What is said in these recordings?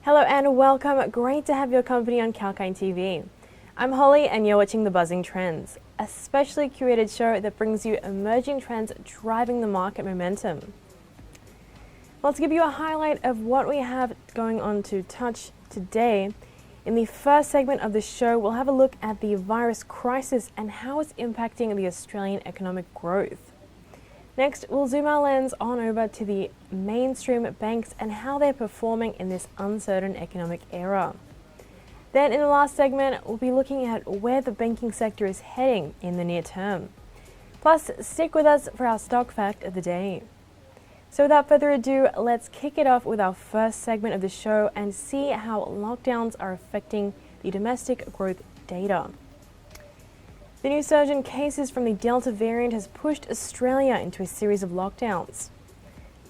Hello and welcome. Great to have your company on 𝐊𝐴𝐿 TV. I'm Holly and you're watching The Buzzing Trends, a specially curated show that brings you emerging trends driving the market momentum. Let's give you a highlight of what we have going on to touch today. In the first segment of the show, we'll have a look at the virus crisis and how it's impacting the Australian economic growth. Next, we'll zoom our lens on over to the mainstream banks and how they're performing in this uncertain economic era. Then in the last segment, we'll be looking at where the banking sector is heading in the near term. Plus, stick with us for our stock fact of the day. So without further ado, let's kick it off with our first segment of the show and see how lockdowns are affecting the domestic growth data. The new surge in cases from the Delta variant has pushed Australia into a series of lockdowns.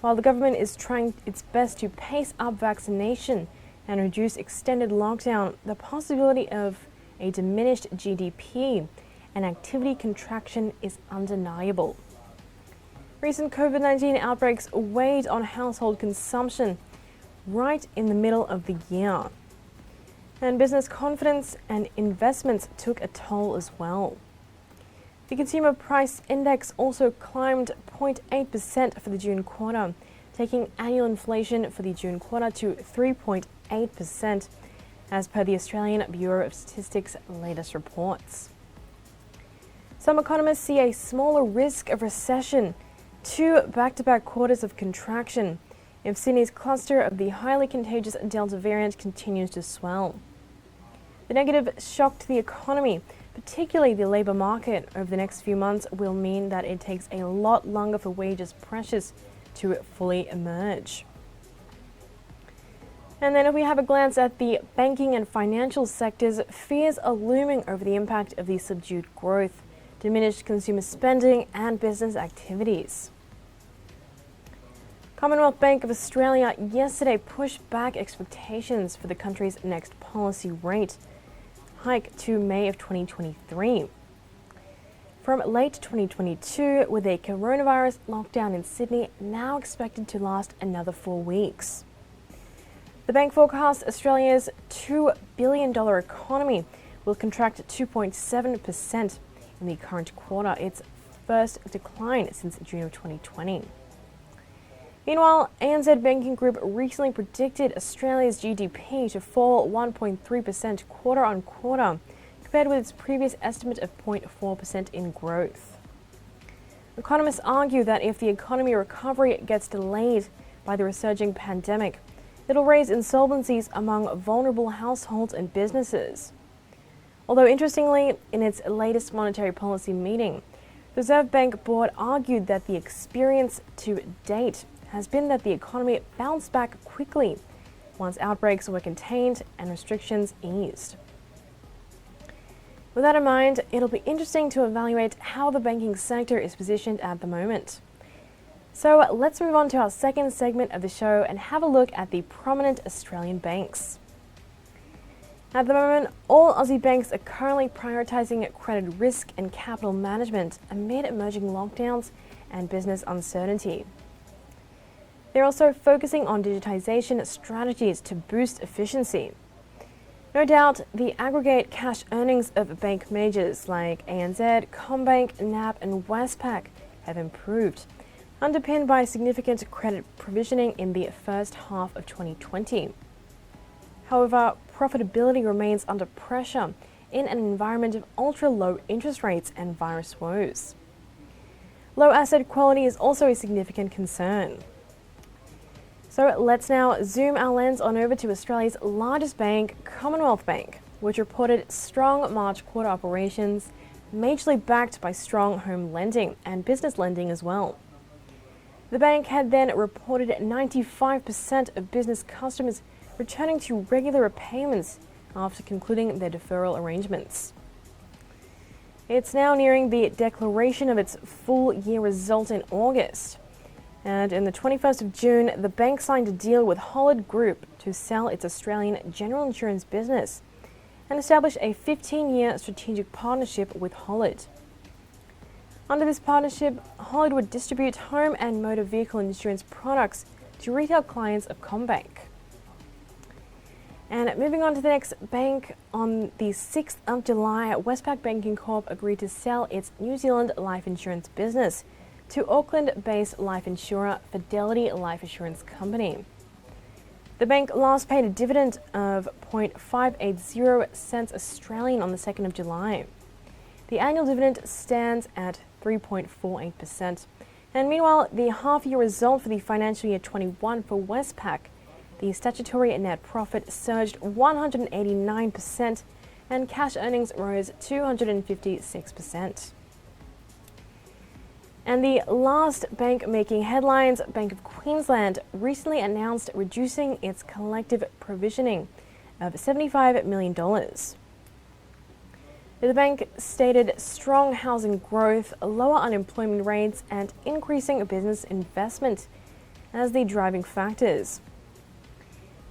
While the government is trying its best to pace up vaccination and reduce extended lockdown, the possibility of a diminished GDP and activity contraction is undeniable. Recent COVID-19 outbreaks weighed on household consumption right in the middle of the year. And business confidence and investments took a toll as well. The Consumer Price Index also climbed 0.8% for the June quarter, taking annual inflation for the June quarter to 3.8%, as per the Australian Bureau of Statistics' latest reports. Some economists see a smaller risk of recession, 2 back-to-back quarters of contraction, if Sydney's cluster of the highly contagious Delta variant continues to swell. The negative shock to the economy, particularly the labour market, over the next few months will mean that it takes a lot longer for wages pressures to fully emerge. And then if we have a glance at the banking and financial sectors, fears are looming over the impact of the subdued growth, diminished consumer spending and business activities. Commonwealth Bank of Australia yesterday pushed back expectations for the country's next policy rate hike to May of 2023. From late 2022, with a coronavirus lockdown in Sydney now expected to last another 4 weeks. The bank forecasts Australia's $2 billion economy will contract 2.7% in the current quarter, its first decline since June of 2020. Meanwhile, ANZ Banking Group recently predicted Australia's GDP to fall 1.3% quarter on quarter, compared with its previous estimate of 0.4% in growth. Economists argue that if the economy recovery gets delayed by the resurging pandemic, it'll raise insolvencies among vulnerable households and businesses. Although interestingly, in its latest monetary policy meeting, the Reserve Bank Board argued that the experience to date has been that the economy bounced back quickly once outbreaks were contained and restrictions eased. With that in mind, it'll be interesting to evaluate how the banking sector is positioned at the moment. So let's move on to our second segment of the show and have a look at the prominent Australian banks. At the moment, all Aussie banks are currently prioritising credit risk and capital management amid emerging lockdowns and business uncertainty. They're also focusing on digitisation strategies to boost efficiency. No doubt, the aggregate cash earnings of bank majors like ANZ, CommBank, NAB and Westpac have improved, underpinned by significant credit provisioning in the first half of 2020. However, profitability remains under pressure in an environment of ultra-low interest rates and virus woes. Low asset quality is also a significant concern. So let's now zoom our lens on over to Australia's largest bank, Commonwealth Bank, which reported strong March quarter operations, majorly backed by strong home lending and business lending as well. The bank had then reported 95% of business customers returning to regular repayments after concluding their deferral arrangements. It's now nearing the declaration of its full year result in August. And on the 21st of June, the bank signed a deal with Hollard Group to sell its Australian general insurance business and establish a 15-year strategic partnership with Hollard. Under this partnership, Hollard would distribute home and motor vehicle insurance products to retail clients of CommBank. And moving on to the next bank, on the 6th of July, Westpac Banking Corp agreed to sell its New Zealand life insurance business to Auckland-based life insurer Fidelity Life Assurance Company. The bank last paid a dividend of 0.580 cents Australian on the 2nd of July. The annual dividend stands at 3.48%. And meanwhile, the half-year result for the financial year 21 for Westpac, the statutory net profit surged 189% and cash earnings rose 256%. And the last bank making headlines, Bank of Queensland recently announced reducing its collective provisioning of $75 million. The bank stated strong housing growth, lower unemployment rates, and increasing business investment as the driving factors.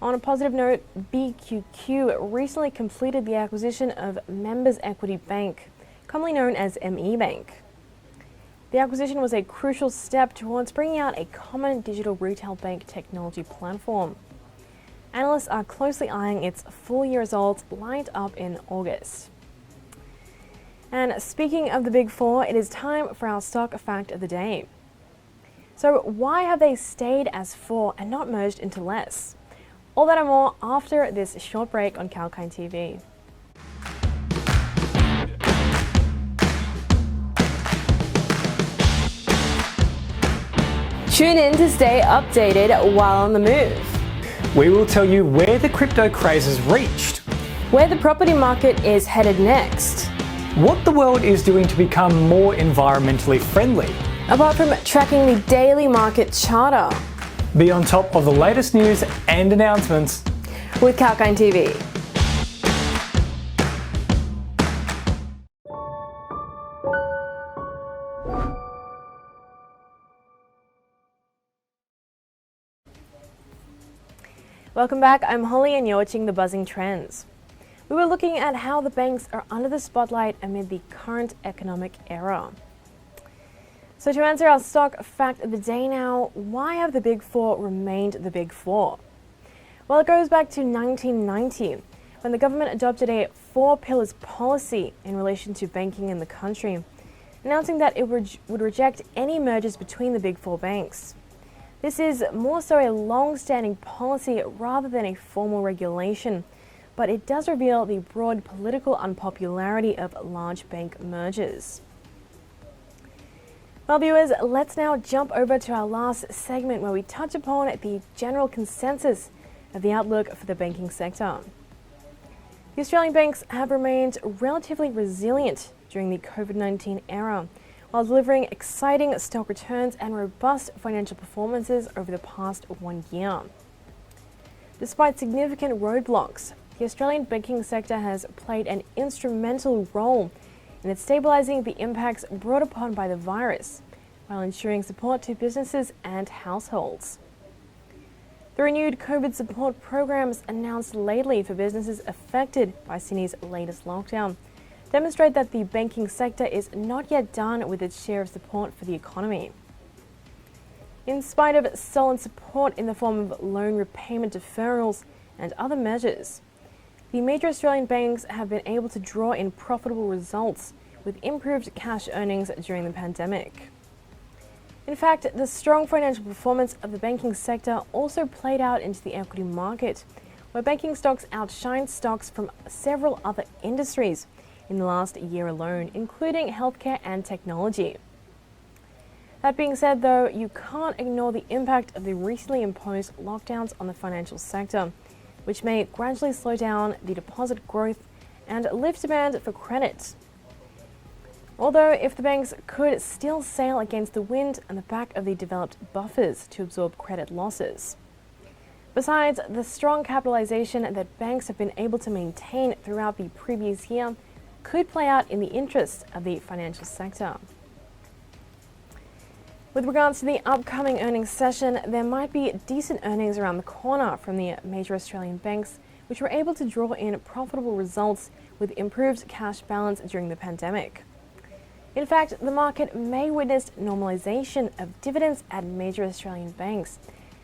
On a positive note, BQQ recently completed the acquisition of Members Equity Bank, commonly known as ME Bank. The acquisition was a crucial step towards bringing out a common digital retail bank technology platform. Analysts are closely eyeing its full-year results lined up in August. And speaking of the Big Four, it is time for our stock fact of the day. So why have they stayed as four and not merged into less? All that and more after this short break on 𝐊𝐴N TV. Tune in to stay updated while on the move. We will tell you where the crypto craze has reached, Where the property market is headed next. what the world is doing to become more environmentally friendly. Apart from tracking the daily market charter. Be on top of the latest news and announcements With 𝐊𝐴N TV. Welcome back, I'm Holly and you're watching The Buzzing Trends. We were looking at how the banks are under the spotlight amid the current economic era. So to answer our stock fact of the day now, why have the Big Four remained the Big Four? Well, it goes back to 1990, when the government adopted a 4 pillars policy in relation to banking in the country, announcing that it would reject any mergers between the Big Four banks. This is more so a long-standing policy rather than a formal regulation, but it does reveal the broad political unpopularity of large bank mergers. Well, viewers, let's now jump over to our last segment where we touch upon the general consensus of the outlook for the banking sector. The Australian banks have remained relatively resilient during the COVID-19 era, while delivering exciting stock returns and robust financial performances over the past 1 year. Despite significant roadblocks, the Australian banking sector has played an instrumental role in its stabilising the impacts brought upon by the virus, while ensuring support to businesses and households. The renewed COVID support programs announced lately for businesses affected by Sydney's latest lockdown demonstrate that the banking sector is not yet done with its share of support for the economy. In spite of solid support in the form of loan repayment deferrals and other measures, the major Australian banks have been able to draw in profitable results with improved cash earnings during the pandemic. In fact, the strong financial performance of the banking sector also played out into the equity market, where banking stocks outshined stocks from several other industries in the last year alone, including healthcare and technology. That being said, though, you can't ignore the impact of the recently imposed lockdowns on the financial sector, which may gradually slow down the deposit growth and lift demand for credit. Although, if the banks could still sail against the wind on the back of the developed buffers to absorb credit losses. Besides, the strong capitalization that banks have been able to maintain throughout the previous year could play out in the interests of the financial sector. With regards to the upcoming earnings session, there might be decent earnings around the corner from the major Australian banks, which were able to draw in profitable results with improved cash balance during the pandemic. In fact, the market may witness normalisation of dividends at major Australian banks,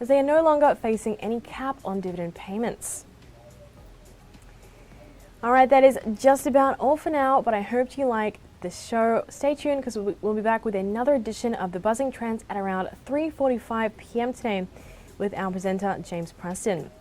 as they are no longer facing any cap on dividend payments. All right, that is just about all for now, but I hope you like the show. Stay tuned because we'll be back with another edition of the Buzzing Trends at around 3:45 p.m. today with our presenter, James Preston.